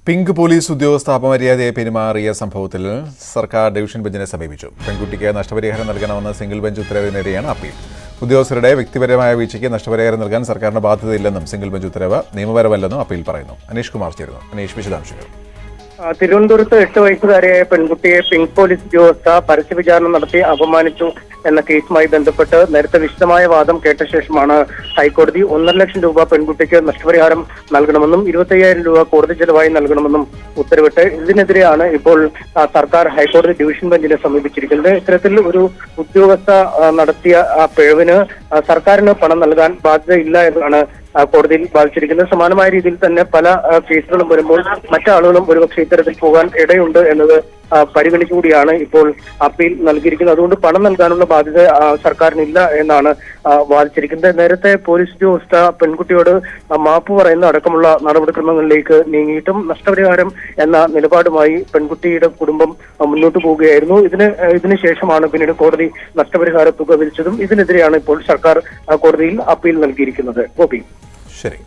Pink police ഉദ്യോഗസ്ഥ അപമര്യാദയെ പെരുമാറിയ സംഭവത്തിൽ സർക്കാർ ഡിവിഷൻ ബെഞ്ചിനെ സമീപിച്ചു. പെൺകുട്ടിക്ക് നഷ്ടപരിഹാരം നൽകണമെന്ന സിംഗിൾ ബെഞ്ച് ഉത്തരവിനെതിരെയാണ് അപ്പീൽ. ഉദ്യോഗസ്ഥരുടെ വ്യക്തിപരമായ വീഴ്ചയ്ക്ക് നഷ്ടപരിഹാരം നൽകാൻ സർക്കാരിന് ബാധ്യതയില്ലെന്നും സിംഗിൾ ബെഞ്ച് ഉത്തരവ് നിയമപരമല്ലെന്നും അപ്പീൽ പറയുന്നു. അനീഷ് കുമാർ ചേരുന്നു. അനീഷ്, വിശദാംശങ്ങൾ. തിരുവനന്തപുരത്ത് 8 വയസ്സുകാരിയായ പെൺകുട്ടിയെ പിങ്ക് പോലീസ് ഉദ്യോഗസ്ഥ പരസ്യവിചാരണ നടത്തി അപമാനിച്ചു എന്ന കേസുമായി ബന്ധപ്പെട്ട് നേരത്തെ വിശദമായ വാദം കേട്ട ശേഷമാണ് ഹൈക്കോടതി 1.5 ലക്ഷം രൂപ പെൺകുട്ടിക്ക് നഷ്ടപരിഹാരം നൽകണമെന്നും 25,000 രൂപ കോടതി ചെലവായി നൽകണമെന്നും ഉത്തരവിട്ട്. ഇതിനെതിരെയാണ് ഇപ്പോൾ സർക്കാർ ഹൈക്കോടതി ഡിവിഷൻ ബെഞ്ചിനെ സമീപിച്ചിരിക്കുന്നത്. ഇത്തരത്തിൽ ഒരു ഉദ്യോഗസ്ഥ നടത്തിയ പിഴവിന് സർക്കാരിന് പണം നൽകാൻ ബാധ്യതയില്ല എന്നാണ് കോടതിയിൽ ബാധിച്ചിരിക്കുന്നത്. സമാനമായ രീതിയിൽ തന്നെ പല കേസുകളും വരുമ്പോൾ മറ്റാളുകളും ഒരുപക്ഷെ ഇത്തരത്തിൽ പോകാൻ ഇടയുണ്ട് എന്നത് പരിഗണിച്ചുകൂടിയാണ് ഇപ്പോൾ അപ്പീൽ നൽകിയിരിക്കുന്നത്. അതുകൊണ്ട് പണം നൽകാനുള്ള ബാധ്യത സർക്കാരിനില്ല എന്നാണ് വാദിച്ചിരിക്കുന്നത്. നേരത്തെ പോലീസ് ഉദ്യോഗസ്ഥ പെൺകുട്ടിയോട് മാപ്പ് പറയുന്ന അടക്കമുള്ള നടപടിക്രമങ്ങളിലേക്ക് നീങ്ങിയിട്ടും നഷ്ടപരിഹാരം എന്ന നിലപാടുമായി പെൺകുട്ടിയുടെ കുടുംബം മുന്നോട്ട് പോവുകയായിരുന്നു. ഇതിന് ശേഷമാണ് പിന്നീട് കോടതി നഷ്ടപരിഹാര തുക വിധിച്ചതും. ഇതിനെതിരെയാണ് ഇപ്പോൾ സർക്കാർ കോടതിയിൽ അപ്പീൽ നൽകിയിരിക്കുന്നത്. ഗോപി, ശരി.